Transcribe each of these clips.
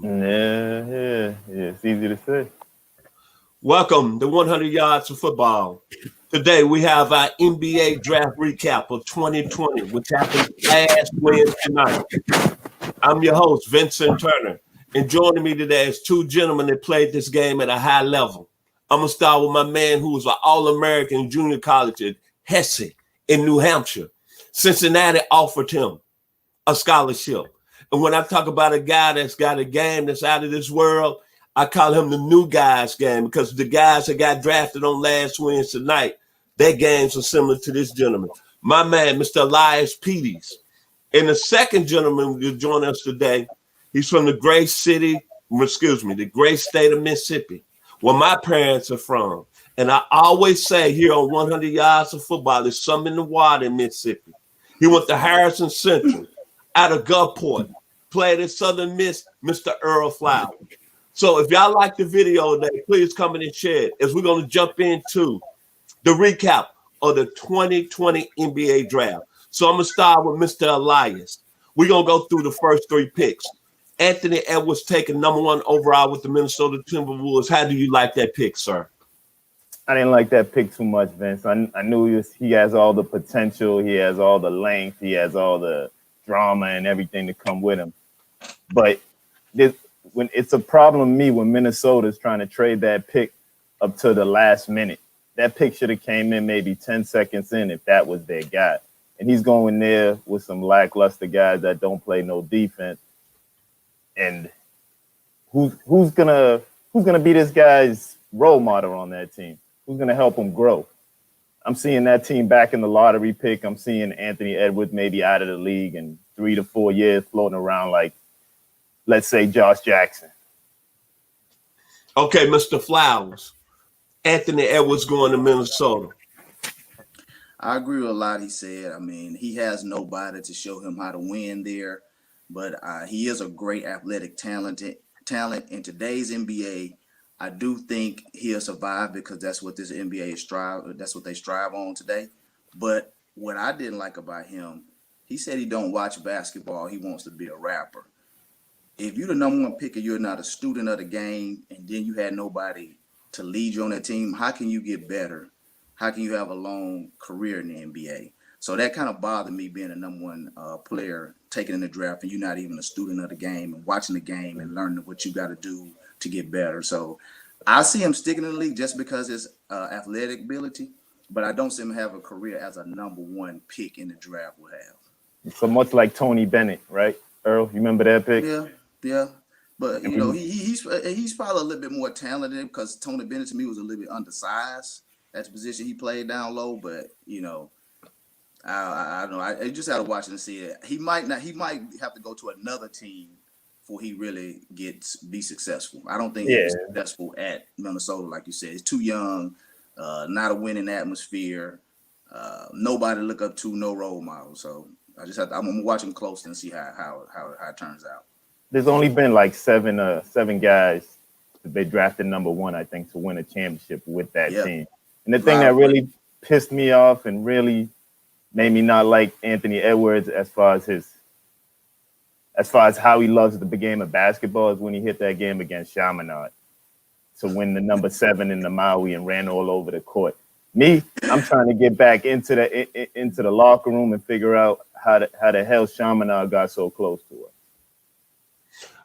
Yeah. It's easy to say. Welcome to 100 Yards of Football. Today we have our NBA draft recap of 2020, which happened last Wednesday night. I'm your host, Vincent Turner, and joining me today is two gentlemen that played this game at a high level. I'm going to start with my man who was an All-American junior college at Hesse in New Hampshire. Cincinnati offered him a scholarship. And when I talk about a guy that's got a game that's out of this world, I call him the new guys game because the guys that got drafted on last Wednesday night, their games are similar to this gentleman. My man, Mr. Elias Pries. And the second gentleman who join us today, he's from the great state of Mississippi, where my parents are from. And I always say here on 100 Yards of Football, there's something in the water in Mississippi. He went to Harrison Central, out of Gulfport, played at Southern Miss, Mr. Earl Flowers. So if y'all like the video today, please come in and share it as we're going to jump into the recap of the 2020 NBA draft. So I'm going to start with Mr. Elias. We're going to go through the first three picks. Anthony Edwards taking number 1 overall with the Minnesota Timberwolves. How do you like that pick, sir? I didn't like that pick too much, Vince. I knew he has all the potential. He has all the length. He has all the drama and everything to come with him. But when it's a problem to me when Minnesota's trying to trade that pick up to the last minute. That pick should have came in maybe 10 seconds in if that was their guy. And he's going there with some lackluster guys that don't play no defense. And who's gonna be this guy's role model on that team? Who's gonna help him grow? I'm seeing that team back in the lottery pick. I'm seeing Anthony Edwards maybe out of the league in 3 to 4 years, floating around like, let's say, Josh Jackson. Okay, Mr. Flowers. Anthony Edwards going to Minnesota. I agree with a lot he said. I mean, he has nobody to show him how to win there, but he is a great athletic talent in today's NBA. I do think he'll survive because that's what this NBA that's what they strive on today. But what I didn't like about him, he said he don't watch basketball. He wants to be a rapper. If you're the number 1 pick and you're not a student of the game, and then you had nobody to lead you on that team, how can you get better? How can you have a long career in the NBA? So that kind of bothered me being a number 1 player taken in the draft and you're not even a student of the game and watching the game and learning what you got to do to get better. So I see him sticking in the league just because his athletic ability, but I don't see him have a career as a number 1 pick in the draft will have. So much like Tony Bennett, right? Earl, you remember that pick? Yeah. But, you know, he's probably a little bit more talented because Tony Bennett to me was a little bit undersized. That's the position he played down low, but you know, I don't know. I just had to watch and see it. He might have to go to another team before he really be successful. I don't think he's successful at Minnesota, like you said. He's too young, not a winning atmosphere, nobody to look up to, no role model. So I'm gonna watch him closely and see how it turns out. There's only been like seven guys that they drafted number 1, I think, to win a championship with that team. And the thing that really pissed me off and really made me not like Anthony Edwards as far as how he loves the game of basketball is when he hit that game against Chaminade to win the number 7 in the Maui and ran all over the court. Me, I'm trying to get back into the locker room and figure out how the hell Chaminade got so close to us.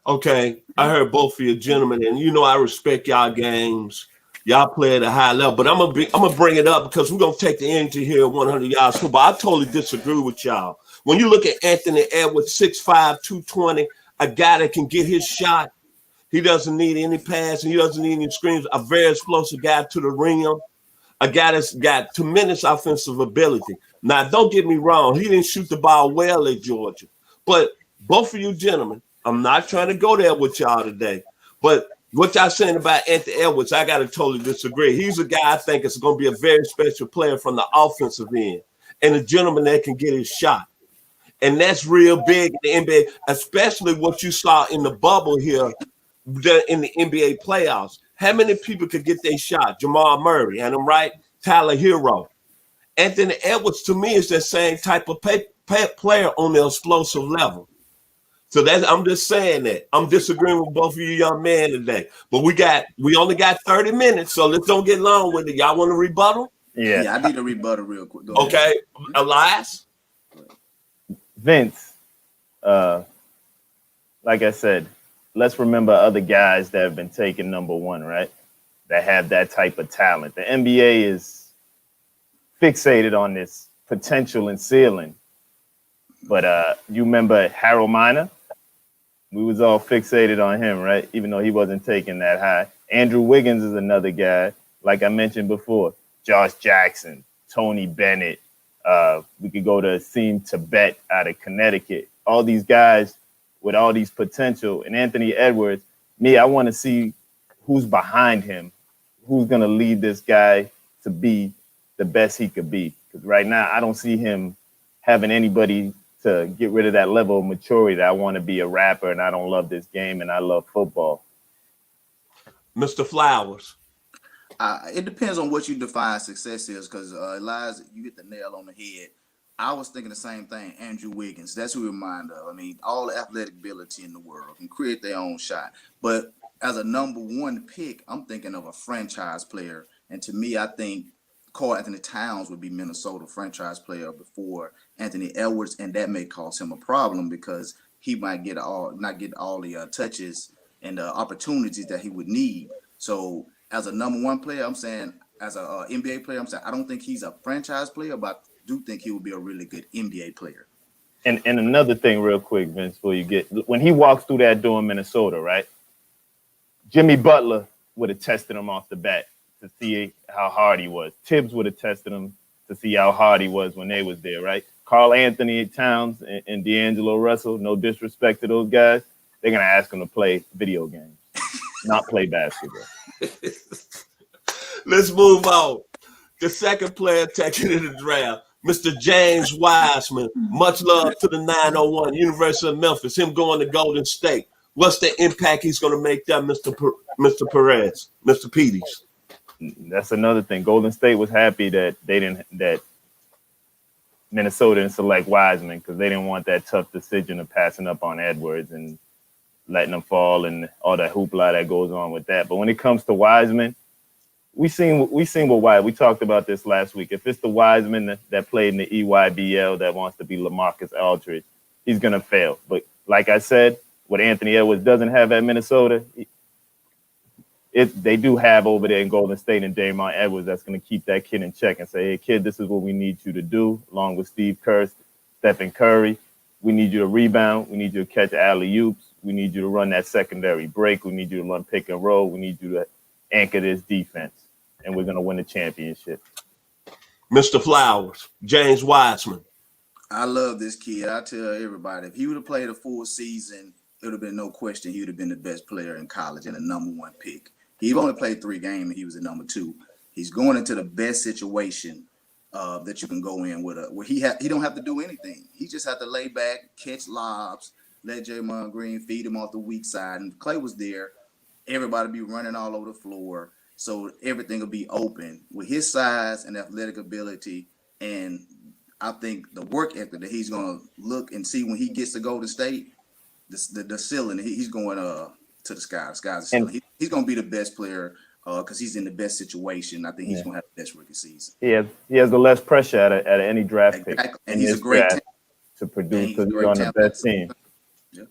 Okay, I heard both of you gentlemen, and you know I respect y'all games. Y'all play at a high level, but I'm gonna bring it up because we're gonna take the energy here at 100 Yards Football. I totally disagree with y'all. When you look at Anthony Edwards, 6'5", 220, a guy that can get his shot, he doesn't need any passing, he doesn't need any screens. A very explosive guy to the rim, a guy that's got tremendous offensive ability. Now, don't get me wrong, he didn't shoot the ball well at Georgia, but both of you gentlemen, I'm not trying to go there with y'all today, but what y'all saying about Anthony Edwards, I got to totally disagree. He's a guy I think is going to be a very special player from the offensive end and a gentleman that can get his shot. And that's real big in the NBA, especially what you saw in the bubble here in the NBA playoffs. How many people could get their shot? Jamal Murray, and I'm right, Tyler Hero. Anthony Edwards, to me, is that same type of player on the explosive level. So I'm just saying that. I'm disagreeing with both of you young men today. But we only got 30 minutes, so let's don't get long with it. Y'all want to rebuttal? Yeah. Yeah, I need a rebuttal real quick. Go ahead. Okay. Elias? Vince, like I said, let's remember other guys that have been taken number one, right? That have that type of talent. The NBA is fixated on this potential and ceiling. But you remember Harold Miner? We was all fixated on him, right? Even though he wasn't taken that high. Andrew Wiggins is another guy, like I mentioned before. Josh Jackson, Tony Bennett. We could go to Asim Tibet out of Connecticut. All these guys with all these potential. And Anthony Edwards, I want to see who's behind him, who's going to lead this guy to be the best he could be. Because right now, I don't see him having anybody to get rid of that level of maturity that I want to be a rapper and I don't love this game and I love football. Mr. Flowers. It depends on what you define success is, because Elias, you hit the nail on the head. I was thinking the same thing. Andrew Wiggins, that's who we remind of. I mean, all the athletic ability in the world can create their own shot. But as a number one pick, I'm thinking of a franchise player. And to me, I think Karl Anthony Towns would be Minnesota franchise player before Anthony Edwards, and that may cause him a problem because he might not get all the touches and opportunities that he would need. So as a number one player, I'm saying, as a NBA player, I'm saying I don't think he's a franchise player, but I do think he would be a really good NBA player. And another thing real quick, Vince, before you when he walks through that door in Minnesota, right? Jimmy Butler would have tested him off the bat to see how hard he was. Tibbs would have tested him to see how hard he was when they was there, right? Karl Anthony Towns and D'Angelo Russell, no disrespect to those guys, they're going to ask him to play video games, not play basketball. Let's move on. The second player taken in the draft, Mr. James Wiseman. Much love to the 901, University of Memphis, him going to Golden State. What's the impact he's going to make there, Mr. Perez, Mr. Peters? That's another thing. Golden State was happy that that Minnesota didn't select Wiseman because they didn't want that tough decision of passing up on Edwards and letting him fall and all that hoopla that goes on with that. But when it comes to Wiseman, we seen what Wiseman. We talked about this last week. If it's the Wiseman that played in the EYBL that wants to be LaMarcus Aldridge, he's gonna fail. But like I said, what Anthony Edwards doesn't have at Minnesota, they do have over there in Golden State and Damon Edwards that's going to keep that kid in check and say, hey, kid, this is what we need you to do, along with Steve Kerr, Stephen Curry. We need you to rebound. We need you to catch alley-oops. We need you to run that secondary break. We need you to run pick and roll. We need you to anchor this defense, and we're going to win the championship. Mr. Flowers, James Wiseman. I love this kid. I tell everybody, if he would have played a full season, it would have been no question he would have been the best player in college and the number one pick. He only played 3 games and he was the number 2. He's going into the best situation that you can go in with where he don't have to do anything. He just have to lay back, catch lobs, let Draymond Green feed him off the weak side. And if Clay was there, everybody be running all over the floor. So everything will be open with his size and athletic ability. And I think the work ethic that he's going to look and see when he gets to Golden State, the ceiling, he's going to the sky. The sky's the ceiling. He's going to be the best player because he's in the best situation. I think he's going to have the best rookie season. He has the less pressure at any draft pick. And he's a great talent to produce because he's on the best team. Yeah.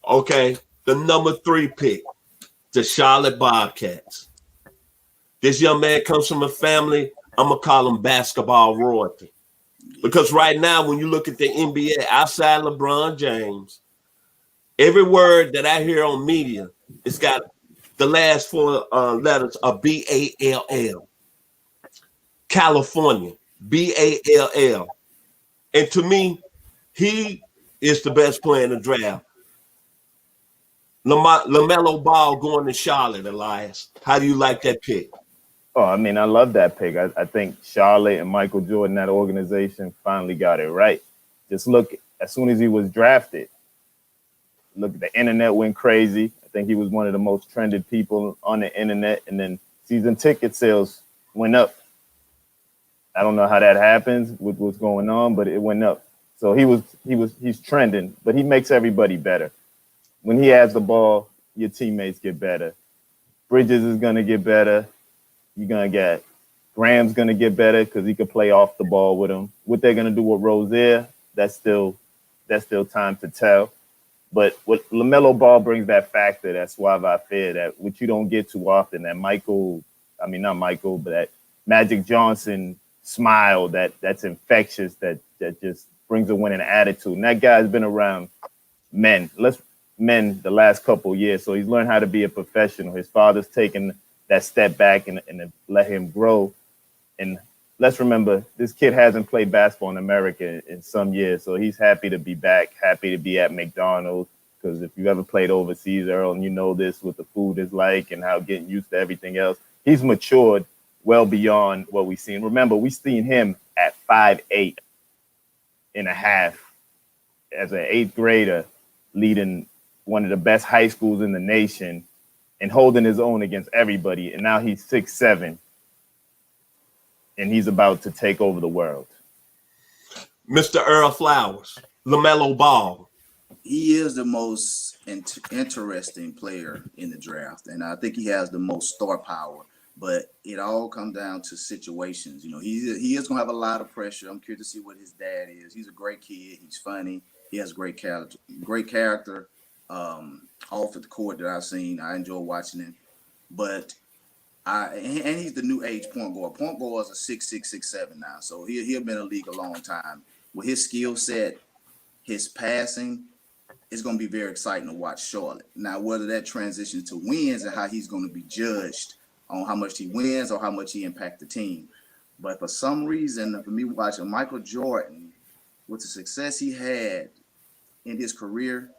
Okay, the number 3 pick, the Charlotte Bobcats. This young man comes from a family, I'm going to call him basketball royalty. Because right now, when you look at the NBA, outside LeBron James, every word that I hear on media, it's got the last 4 letters of BALL. California, BALL. And to me, he is the best player in the draft. LaMelo Ball going to Charlotte, Elias. How do you like that pick? Oh, I mean, I love that pick. I think Charlotte and Michael Jordan, that organization, finally got it right. Just look, as soon as he was drafted, look, the internet went crazy. I think he was one of the most trended people on the internet. And then season ticket sales went up. I don't know how that happens with what's going on, but it went up. So he's trending, but he makes everybody better. When he has the ball, your teammates get better. Bridges is gonna get better. You're gonna get Graham's gonna get better because he can play off the ball with him. What they're gonna do with Rozier, that's still time to tell. But what LaMelo Ball brings that factor, that suave fear, that which you don't get too often, that not Michael, but that Magic Johnson smile that's infectious, that just brings a winning attitude. And that guy's been around men the last couple of years. So he's learned how to be a professional. His father's taken that step back and let him grow. And let's remember, this kid hasn't played basketball in America in some years. So he's happy to be back, happy to be at McDonald's. Because if you've ever played overseas, Earl, and you know this, what the food is like and how getting used to everything else, he's matured well beyond what we've seen. Remember, we seen him at 5'8" and a half as an 8th grader, leading one of the best high schools in the nation and holding his own against everybody. And now he's 6'7", and he's about to take over the world. Mr. Earl Flowers, LaMelo Ball. He is the most interesting player in the draft, and I think he has the most star power. But it all comes down to situations. You know, he is going to have a lot of pressure. I'm curious to see what his dad is. He's a great kid. He's funny. He has great character. Off at the court that I've seen. I enjoy watching him. But and he's the new age point guard. Point guards are 6'6", 6'7" now. So he'll been in the league a long time. With his skill set, his passing, it's going to be very exciting to watch Charlotte. Now, whether that transitions to wins and how he's going to be judged on how much he wins or how much he impacts the team. But for some reason, for me watching Michael Jordan, with the success he had in his career,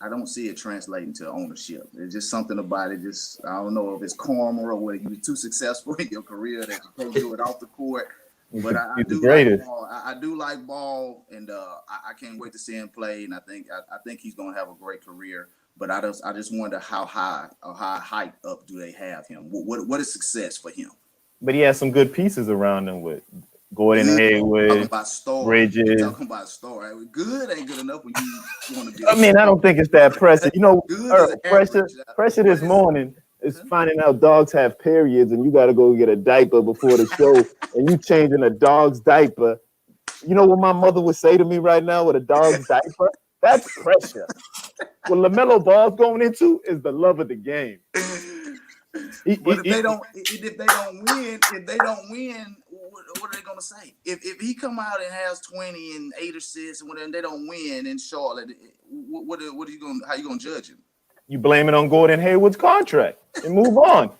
I don't see it translating to ownership. There's just something about it. I don't know if it's karma or whether you were too successful in your career that you can't do it off the court. But I do like Ball. I do like Ball, and I can't wait to see him play. And I think he's going to have a great career. But I just wonder how high or how hyped up do they have him? What is success for him? But he has some good pieces around him with Gordon Hayward, talking about star. Bridges. Talking about star. Good ain't good enough when you want to be. I mean, I don't think it's that pressure. You know, pressure this morning is finding out dogs have periods and you got to go get a diaper before the show and you changing a dog's diaper. You know what my mother would say to me right now with a dog's diaper? That's pressure. What LaMelo Ball's going into is the love of the game. But if they don't win, what are they gonna say? If he come out and has 20 and 8 assists and they don't win in Charlotte, what are you gonna? How you gonna judge him? You blame it on Gordon Hayward's contract and move on.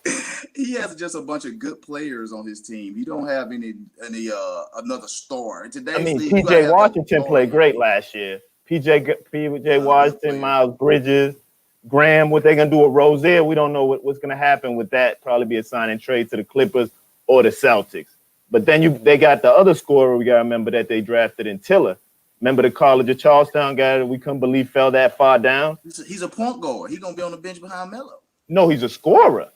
He has just a bunch of good players on his team. He don't have any another star. I mean, PJ Washington played great last year. PJ Washington, Miles Bridges, Graham. What they're gonna do with Rozier, we don't know what's gonna happen with that. Probably be a sign and trade to the Clippers or the Celtics. But then they got the other scorer. We gotta remember that they drafted in Tiller. Remember the College of Charlestown guy that we couldn't believe fell that far down? He's a point guard. He's gonna be on the bench behind Melo. No, he's a scorer.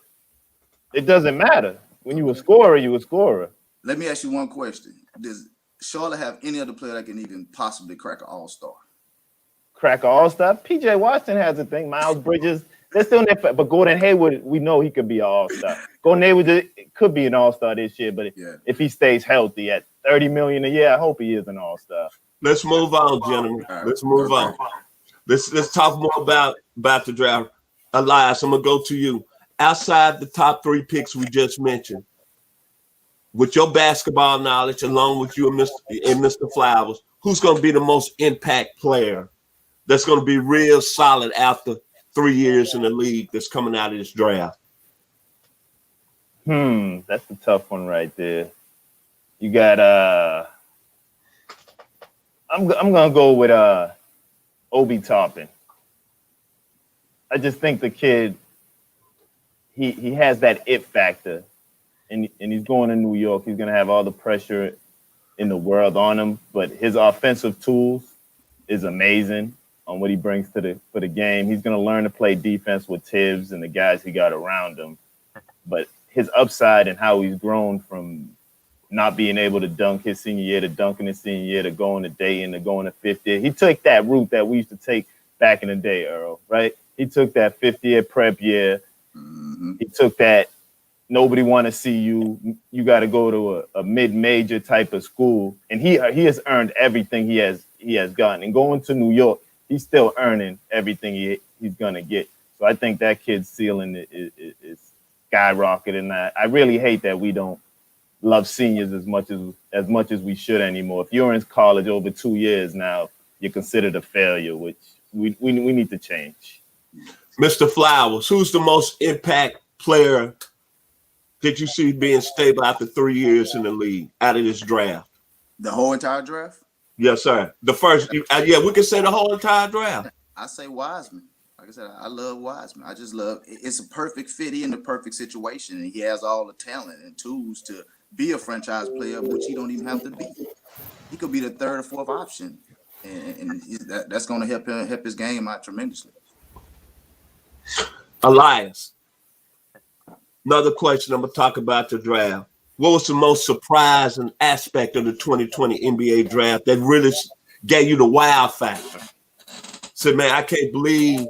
It doesn't matter. When you a scorer, you a scorer. Let me ask you one question. Does Charlotte have any other player that can even possibly crack an all-star? Crack an all-star? PJ Washington has a thing. Miles Bridges, they're still in there. But Gordon Hayward, we know he could be an all-star. Gordon Hayward could be an all-star this year, but if he stays healthy at $30 million a year, I hope he is an all-star. Let's move on, gentlemen. Let's move on. Let's talk more about the draft. Elias, I'm gonna go to you. Outside the top 3 picks we just mentioned, with your basketball knowledge, along with you and Mr. Flowers, who's gonna be the most impact player that's gonna be real solid after 3 years in the league that's coming out of this draft? That's a tough one right there. You got I'm gonna go with Obi Toppin. I just think the kid he has that it factor, and he's going to New York. He's gonna have all the pressure in the world on him, but his offensive tools is amazing on what he brings for the game. He's gonna learn to play defense with Tibbs and the guys he got around him, but his upside and how he's grown from not being able to dunk his senior year, to dunking his senior year, to going to Dayton, to going to fifth year. He took that route that we used to take back in the day, Earl, right? He took that fifth year prep year. Mm-hmm. He took that nobody want to see you. You got to go to a mid-major type of school. And he has earned everything he has gotten. And going to New York, he's still earning everything he's going to get. So I think that kid's ceiling is skyrocketing. And I really hate that we don't love seniors as much as we should anymore. If you're in college over 2 years now, you're considered a failure, which we need to change. Mr. Flowers, who's the most impact player that you see being stable after 3 years in the league out of this draft? The whole entire draft? Yes, sir. The first, we can say the whole entire draft. I say Wiseman. Like I said, I love Wiseman. I just love it's a perfect fit. He in the perfect situation, and he has all the talent and tools to be a franchise player, which he don't even have to be. He could be the third or fourth option, and that's going to help his game out tremendously. Elias, another question. I'm gonna talk about the draft. What was the most surprising aspect of the 2020 NBA draft that really gave you the wow factor? Said, man, I can't believe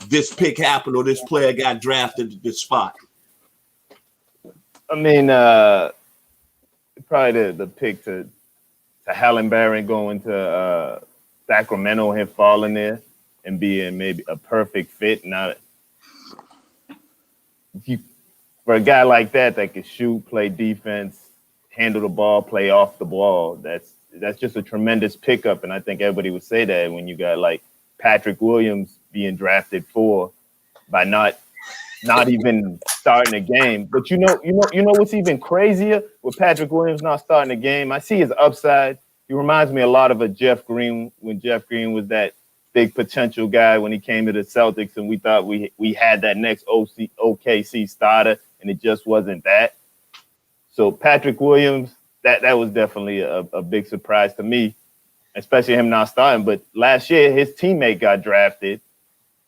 this pick happened or this player got drafted at this spot. I mean, probably the pick to Hallenberry going to Sacramento, him falling there and being maybe a perfect fit. Not for a guy like that can shoot, play defense, handle the ball, play off the ball. That's just a tremendous pickup, and I think everybody would say that when you got like Patrick Williams being drafted by not even starting a game. But you know what's even crazier with Patrick Williams not starting a game? I see his upside. He reminds me a lot of a Jeff Green when Jeff Green was that big potential guy when he came to the Celtics, and we thought we had that next OKC starter, and it just wasn't that. So Patrick Williams, that was definitely a big surprise to me, especially him not starting. But last year, his teammate got drafted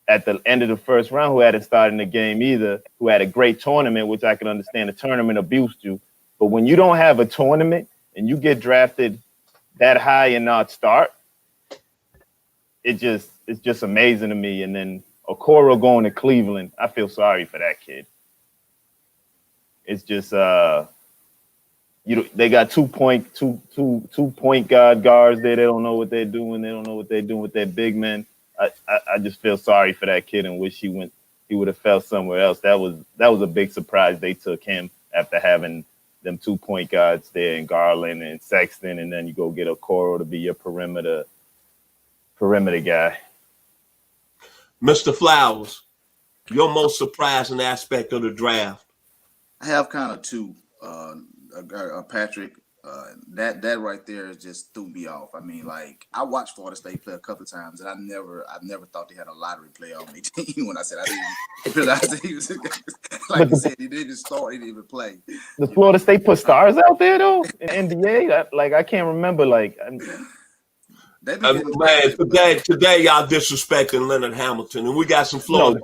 at the end of the first round, who hadn't started in the game either, who had a great tournament, which I can understand. The tournament abused you. But when you don't have a tournament and you get drafted that high and not start, it's just amazing to me. And then Okoro going to Cleveland, I feel sorry for that kid. It's just they got 2 point guards there. They don't know what they're doing. They don't know what they're doing with their big men. I just feel sorry for that kid and wish he would have fell somewhere else. That was a big surprise they took him after having them 2 point guards there in Garland and Sexton, and then you go get Okoro to be your perimeter guy. Mr. Flowers, your most surprising aspect of the draft? I have kind of two. Patrick, that right there just threw me off. I mean, like, I watched Florida State play a couple of times, and I never thought they had a lottery player on their team. When I said I didn't realize he was like you said, he didn't even start, he didn't even play. The Florida State put stars out there though in NBA. I can't remember. Man, today y'all disrespecting Leonard Hamilton, and we got some Florida.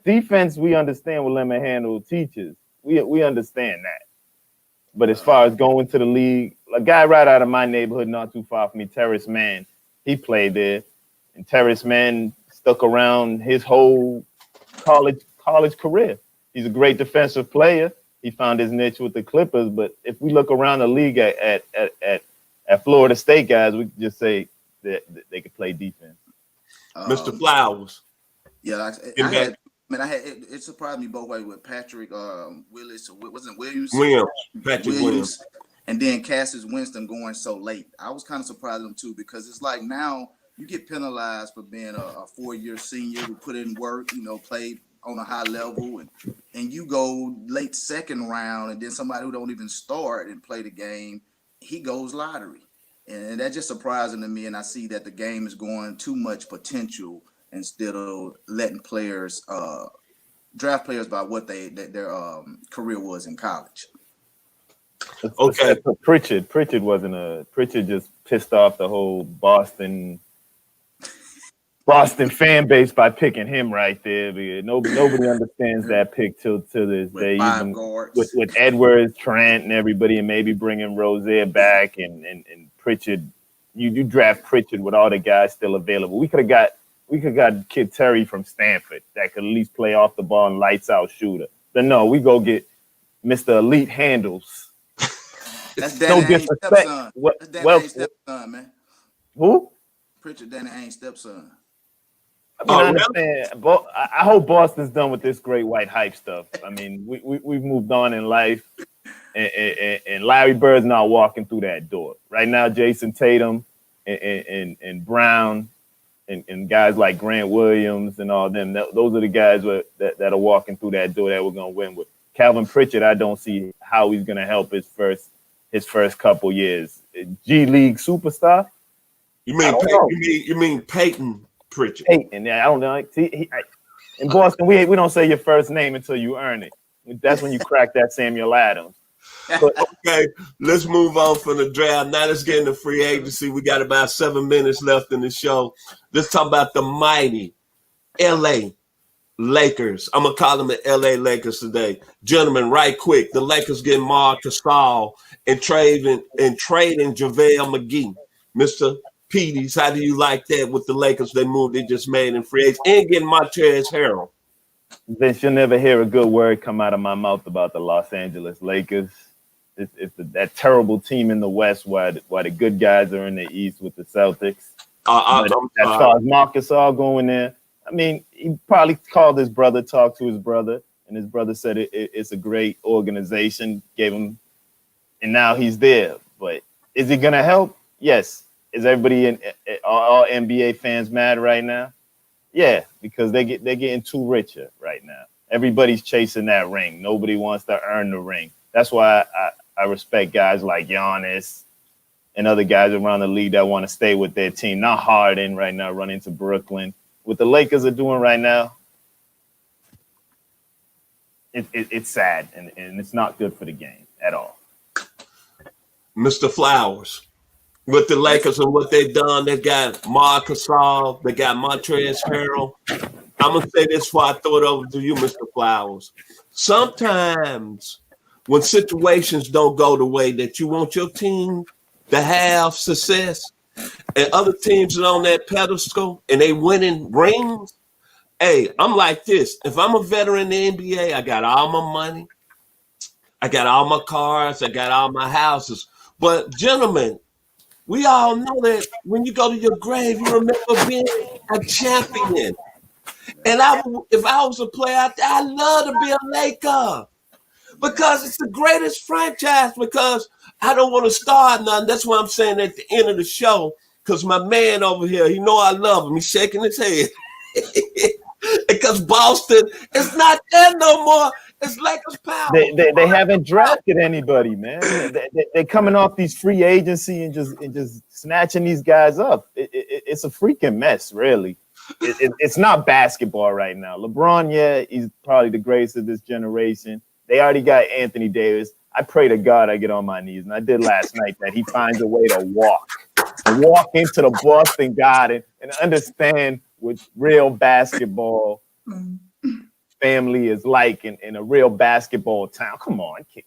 Defense. We understand what Leonard Hamilton teaches. We understand that. But as far as going to the league, a guy right out of my neighborhood, not too far from me, Terrence Mann, he played there, and Terrence Mann stuck around his whole college career. He's a great defensive player. He found his niche with the Clippers. But if we look around the league at Florida State guys, we can just say that they could play defense. Mr. Flowers. Yeah, it surprised me both ways with Patrick Willis, or wasn't Williams? Patrick Williams. And then Cassius Winston going so late. I was kind of surprised at them too, because it's like now you get penalized for being a 4-year senior who put in work, played on a high level, and you go late second round, and then somebody who don't even start and play the game, he goes lottery. And that's just surprising to me. And I see that the game is going too much potential instead of letting players draft players by what their career was in college. Okay. Pritchard wasn't Pritchard just pissed off the whole Boston Boston fan base by picking him right there. Because nobody understands that pick till to this with day. 5 Even guards. with Edwards, Trent, and everybody, and maybe bringing Rozier back and Pritchard. You draft Pritchard with all the guys still available. We could have got Kid Terry from Stanford that could at least play off the ball and lights out shooter. But no, we go get Mr. Elite Handles. That's Danny Ainge's stepson. That's Danny Ainge's stepson, man. Who? Pritchard, Danny Ainge's stepson. I mean, I understand. I hope Boston's done with this great white hype stuff. I mean, we've moved on in life, and Larry Bird's not walking through that door right now. Jason Tatum and Brown and guys like Grant Williams and all them. Those are the guys that are walking through that door that we're gonna win with. Calvin Pritchard, I don't see how he's gonna help his first couple years. G League superstar. You mean Peyton Pritchard? Peyton, yeah, I don't know. See, in Boston, we don't say your first name until you earn it. That's when you crack that Samuel Adams. Okay, let's move on from the draft. Now let's get into free agency. We got about 7 minutes left in the show. Let's talk about the mighty LA Lakers. I'm going to call them the LA Lakers today. Gentlemen, right quick, the Lakers getting Marc Gasol and trading JaVale McGee. Mr. Petey's, how do you like that with the Lakers? They just made in free agency and getting Montrezl Harrell. Vince, you'll never hear a good word come out of my mouth about the Los Angeles Lakers. It's that terrible team in the West while the good guys are in the East with the Celtics. As far as Marc Gasol going there, I mean, he probably called his brother, talked to his brother, and his brother said it's a great organization, gave him, and now he's there. But is it going to help? Yes. Is everybody all NBA fans mad right now? Yeah, because they're getting too richer right now. Everybody's chasing that ring. Nobody wants to earn the ring. That's why I respect guys like Giannis and other guys around the league that want to stay with their team. Not Harden right now, running to Brooklyn. What the Lakers are doing right now, it's sad, and it's not good for the game at all. Mr. Flowers. With the Lakers and what they've done, they got Marc Gasol, they got Montrezl Harrell. I'm going to say this before I throw it over to you, Mr. Flowers. Sometimes when situations don't go the way that you want your team to have success, and other teams are on that pedestal and they winning rings, hey, I'm like this. If I'm a veteran in the NBA, I got all my money, I got all my cars, I got all my houses. But gentlemen, we all know that when you go to your grave, you remember being a champion. And if I was a player out there, I'd love to be a Laker because it's the greatest franchise, because I don't want to start nothing. That's why I'm saying at the end of the show, because my man over here, he know I love him. He's shaking his head. Because Boston is not there no more. It's Lakers power. They haven't drafted anybody, man. They're coming off these free agency and just snatching these guys up. It's a freaking mess, really. It's not basketball right now. LeBron, yeah, he's probably the greatest of this generation. They already got Anthony Davis. I pray to God I get on my knees, and I did last night, that he finds a way to walk into the Boston Garden and understand what real basketball family is like in a real basketball town. Come on, kid.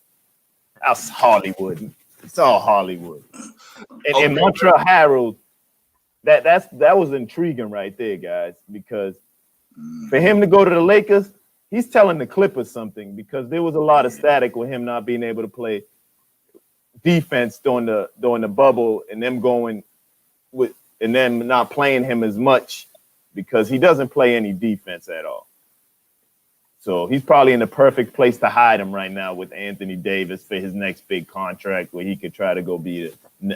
That's Hollywood. It's all Hollywood. And Montrezl Harrell, that was intriguing right there, guys, because for him to go to the Lakers, he's telling the Clippers something, because there was a lot of static with him not being able to play defense during the bubble, and them going with, and them not playing him as much because he doesn't play any defense at all. So he's probably in the perfect place to hide him right now with Anthony Davis for his next big contract, where he could try to go be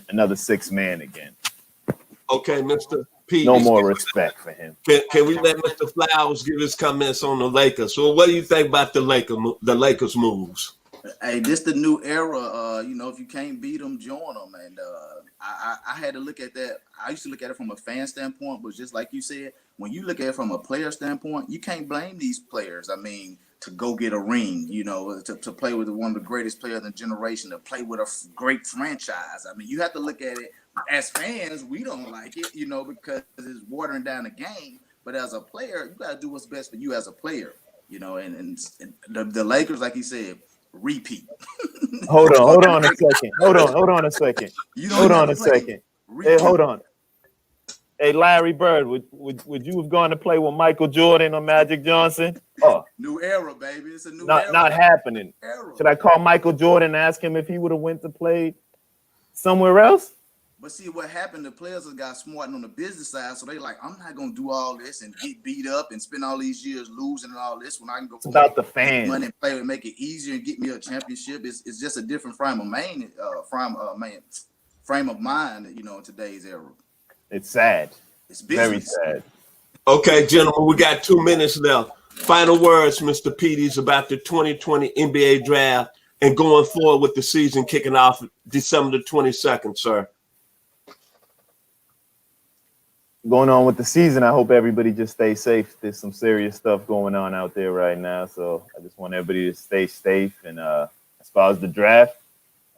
another six man again. Okay, Mr. P. No more respect for him. Can we let Mr. Flowers give his comments on the Lakers? So what do you think about the Lakers moves? Hey, this the new era. If you can't beat them, join them. And I had to look at that. I used to look at it from a fan standpoint, but just like you said, when you look at it from a player standpoint, you can't blame these players. I mean, to go get a ring, you know, to play with one of the greatest players in the generation, to play with a great franchise. I mean, you have to look at it as fans. We don't like it, you know, because it's watering down the game. But as a player, you got to do what's best for you as a player, you know. And the Lakers, like he said, repeat. Hold on a second. Hold on a second. You don't Hold have on to a play. second. Repeat. Hey, hold on. Hey, Larry Bird, would you have gone to play with Michael Jordan or Magic Johnson? Oh, new era, baby. It's a new era. Not happening. Era. Should I call Michael Jordan and ask him if he would have went to play somewhere else? But see what happened, the players got smart on the business side, so they like, I'm not gonna do all this and get beat up and spend all these years losing and all this when I can go about the fans, money and play and make it easier and get me a championship. It's just a different frame of mind, you know, in today's era. It's sad. It's business. Very sad. Okay, gentlemen, we got 2 minutes left. Final words, Mr. Peters, about the 2020 NBA draft and going forward with the season kicking off December the 22nd, sir. Going on with the season, I hope everybody just stays safe. There's some serious stuff going on out there right now, so I just want everybody to stay safe. And as far as the draft,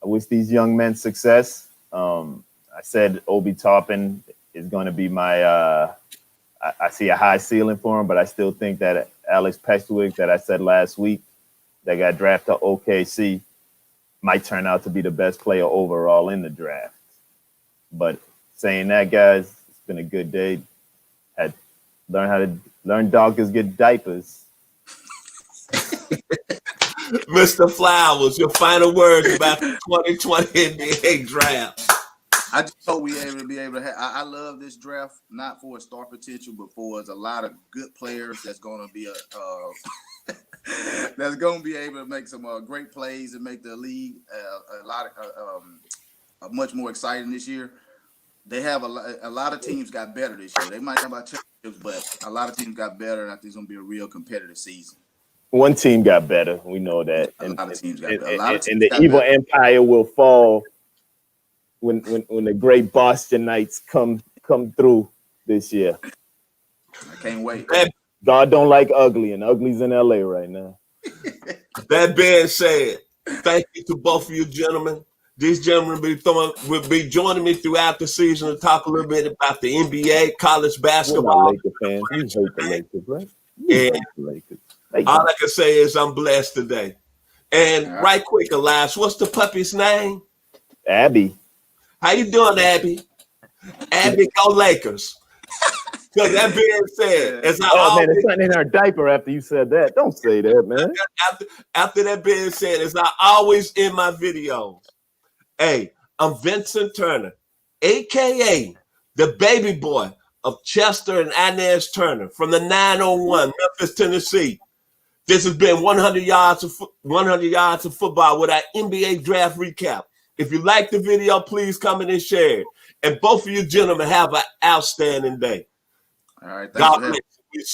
I wish these young men success. I said Obi Toppin is going to be my I see a high ceiling for him, but I still think that Alex Pestwick, that I said last week, that got drafted to OKC, might turn out to be the best player overall in the draft. But saying that, guys, it's been a good day. Had learn dogs get diapers. Mr. Flowers, your final words about the 2020 NBA draft. I just hope we be able to have. I love this draft, not for its star potential, but for a lot of good players that's going to be that's going to be able to make some great plays and make the league a much more exciting this year. They have a lot of teams got better this year. They might have about championships, but a lot of teams got better, and I think it's going to be a real competitive season. One team got better. We know that. A lot of teams got better. And the evil empire will fall when the great Bostonites come through this year. I can't wait. God don't like ugly, and ugly's in LA right now. That being said, thank you to both of you gentlemen. These gentlemen will be joining me throughout the season to talk a little bit about the NBA, college basketball. Laker fans. We hate the Lakers, right? And all I can say is I'm blessed today. And right quick, Elias, what's the puppy's name? Abby. How you doing, Abby? Abby, go Lakers. Because that being said, as man, it's something in her diaper after you said that. Don't say that, man. After that being said, as I always in my videos, hey, I'm Vincent Turner, a.k.a. the baby boy of Chester and Inez Turner from the 901, Memphis, Tennessee. This has been 100 yards of football with our NBA draft recap. If you like the video, please comment and share it. And both of you gentlemen have an outstanding day. All right. God bless you. See